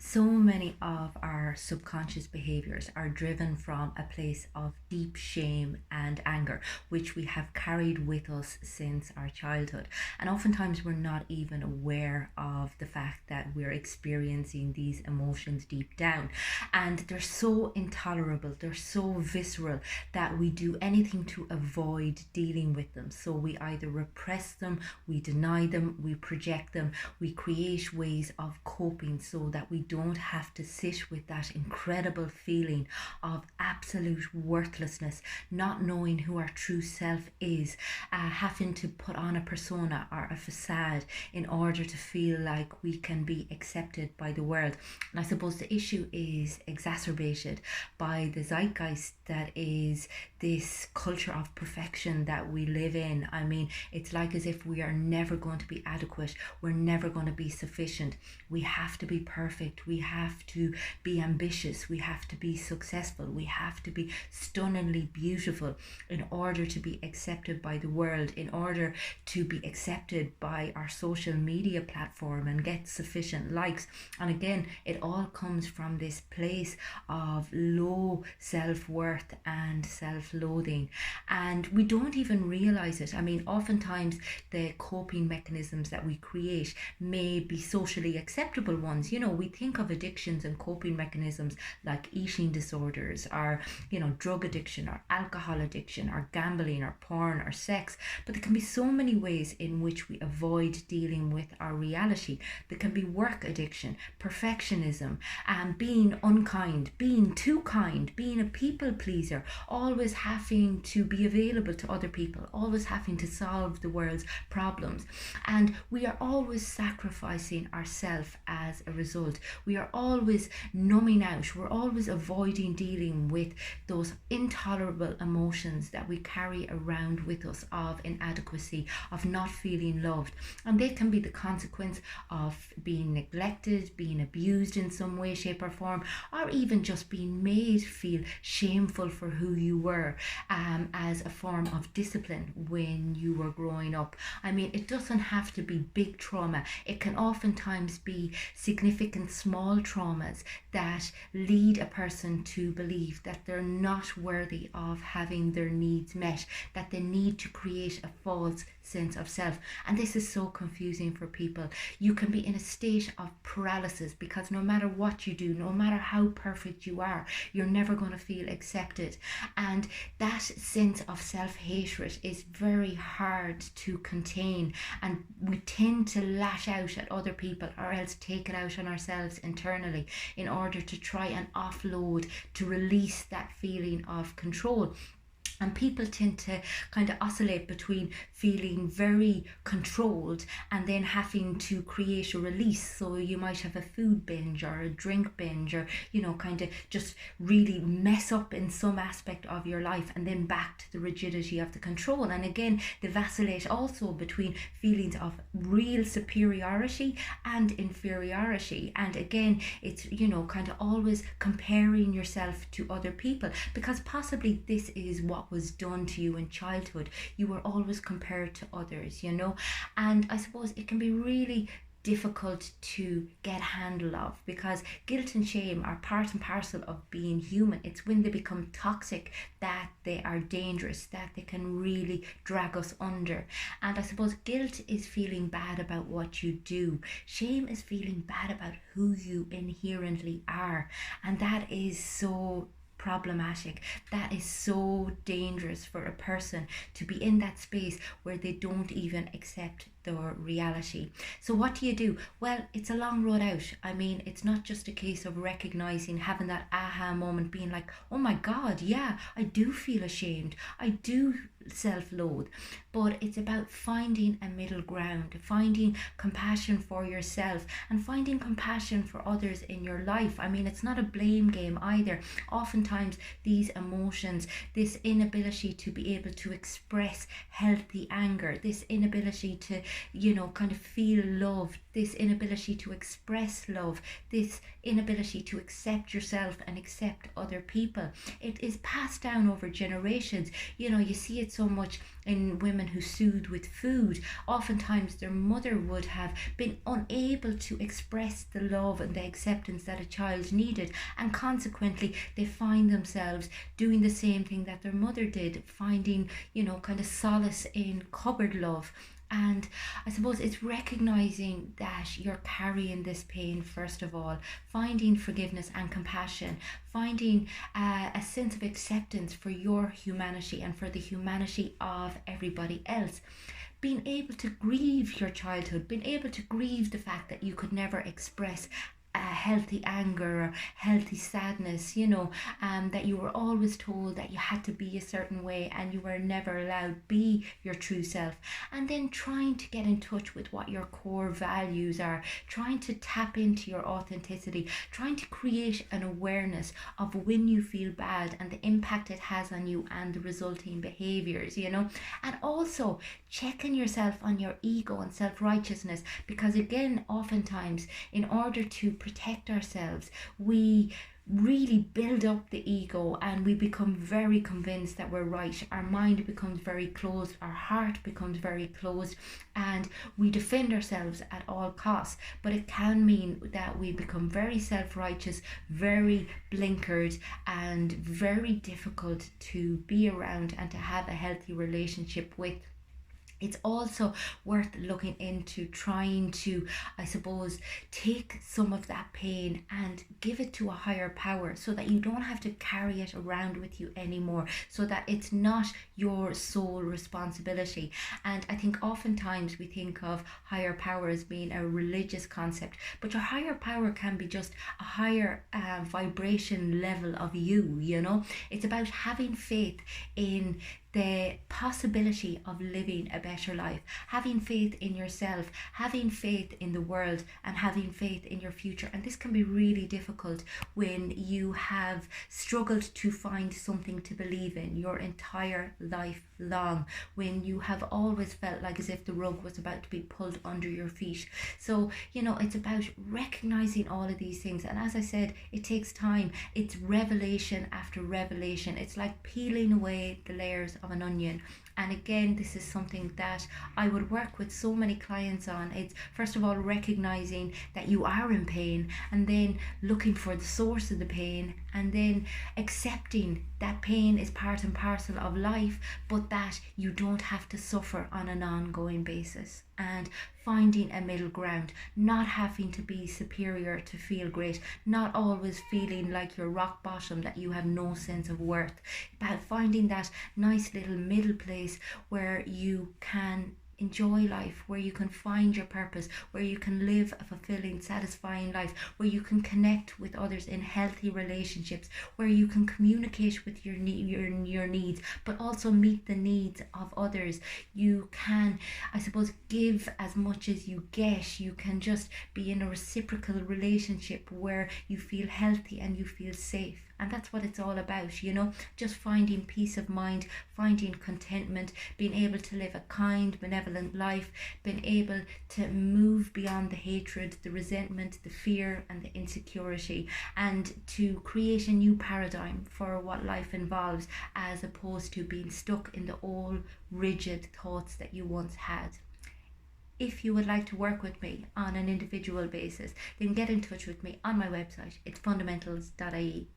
So many of our subconscious behaviors are driven from a place of deep shame and anger, which we have carried with us since our childhood. And oftentimes we're not even aware of the fact that we're experiencing these emotions deep down. And they're so intolerable, they're so visceral that we do anything to avoid dealing with them. So we either repress them, we deny them, we project them, we create ways of coping so that we don't have to sit with that incredible feeling of absolute worthlessness, not knowing who our true self is, having to put on a persona or a facade in order to feel like we can be accepted by the world. And I suppose the issue is exacerbated by the zeitgeist that is this culture of perfection that we live in. I mean, it's like as if we are never going to be adequate, we're never going to be sufficient. We have to be perfect, we have to be ambitious, we have to be successful, we have to be stunningly beautiful in order to be accepted by the world, in order to be accepted by our social media platform and get sufficient likes. And again, it all comes from this place of low self-worth and self-loathing, and we don't even realize it. I mean, oftentimes the coping mechanisms that we create may be socially acceptable ones. We think of addictions and coping mechanisms like eating disorders, or drug addiction, or alcohol addiction, or gambling, or porn, or sex. But there can be so many ways in which we avoid dealing with our reality. There can be work addiction, perfectionism, and being unkind, being too kind, being a people pleaser, always having to be available to other people, always having to solve the world's problems. And we are always sacrificing ourselves as a result. We are always numbing out, we're always avoiding dealing with those intolerable emotions that we carry around with us of inadequacy, of not feeling loved. And they can be the consequence of being neglected, being abused in some way, shape, or form, or even just being made feel shameful for who you were, as a form of discipline when you were growing up. I mean, it doesn't have to be big trauma. It can oftentimes be significant small traumas that lead a person to believe that they're not worthy of having their needs met, that they need to create a false sense of self. And this is so confusing for people. You can be in a state of paralysis because no matter what you do, no matter how perfect you are, you're never going to feel accepted. And that sense of self-hatred is very hard to contain, and we tend to lash out at other people or else take it out on ourselves internally in order to try and offload, to release that feeling of control. And people tend to kind of oscillate between feeling very controlled and then having to create a release. So you might have a food binge or a drink binge, or kind of just really mess up in some aspect of your life, and then back to the rigidity of the control. And again, they vacillate also between feelings of real superiority and inferiority. And again, it's kind of always comparing yourself to other people, because possibly this is what was done to you in childhood. You were always compared to others, and I suppose it can be really difficult to get handle of, because guilt and shame are part and parcel of being human. It's when they become toxic that they are dangerous, that they can really drag us under. And I suppose guilt is feeling bad about what you do, shame is feeling bad about who you inherently are, and that is so problematic. That is so dangerous for a person to be in that space where they don't even accept their reality. So what do you do? Well, it's a long road out. I mean, it's not just a case of recognizing, having that aha moment, being like, oh my God, yeah, I do feel ashamed, I do self-loathe. But it's about finding a middle ground, finding compassion for yourself and finding compassion for others in your life. I mean, it's not a blame game either. Oftentimes these emotions, this inability to be able to express healthy anger, this inability to kind of feel love, this inability to express love, this inability to accept yourself and accept other people. It is passed down over generations. You see it so much in women who soothe with food. Oftentimes their mother would have been unable to express the love and the acceptance that a child needed, and consequently they find themselves doing the same thing that their mother did, finding kind of solace in cupboard love. And I suppose it's recognizing that you're carrying this pain, first of all, finding forgiveness and compassion, finding a sense of acceptance for your humanity and for the humanity of everybody else. Being able to grieve your childhood, being able to grieve the fact that you could never express a healthy anger or healthy sadness, that you were always told that you had to be a certain way and you were never allowed to be your true self. And then trying to get in touch with what your core values are, trying to tap into your authenticity, trying to create an awareness of when you feel bad and the impact it has on you and the resulting behaviors, and also checking yourself on your ego and self-righteousness, because again, oftentimes in order to protect ourselves, we really build up the ego and we become very convinced that we're right. Our mind becomes very closed, our heart becomes very closed, and we defend ourselves at all costs. But it can mean that we become very self-righteous, very blinkered, and very difficult to be around and to have a healthy relationship with. It's also worth looking into trying to, I suppose, take some of that pain and give it to a higher power so that you don't have to carry it around with you anymore, so that it's not your sole responsibility. And I think oftentimes we think of higher power as being a religious concept, but your higher power can be just a higher vibration level of you. It's about having faith in the possibility of living a better life, having faith in yourself, having faith in the world, and having faith in your future. And this can be really difficult when you have struggled to find something to believe in your entire life long, when you have always felt like as if the rug was about to be pulled under your feet. So it's about recognizing all of these things, and as I said, it takes time. It's revelation after revelation. It's like peeling away the layers of an onion. And again, this is something that I would work with so many clients on. It's first of all recognizing that you are in pain, and then looking for the source of the pain, and then accepting that pain is part and parcel of life, but that you don't have to suffer on an ongoing basis. And finding a middle ground, not having to be superior to feel great, not always feeling like you're rock bottom, that you have no sense of worth, but finding that nice little middle place where you can enjoy life, where you can find your purpose, where you can live a fulfilling, satisfying life, where you can connect with others in healthy relationships, where you can communicate with your needs, but also meet the needs of others. You can, I suppose, give as much as you get. You can just be in a reciprocal relationship where you feel healthy and you feel safe. And that's what it's all about, just finding peace of mind, finding contentment, being able to live a kind, benevolent life, being able to move beyond the hatred, the resentment, the fear, and the insecurity, and to create a new paradigm for what life involves, as opposed to being stuck in the old rigid thoughts that you once had. If you would like to work with me on an individual basis, then get in touch with me on my website. It's fundamentals.ie.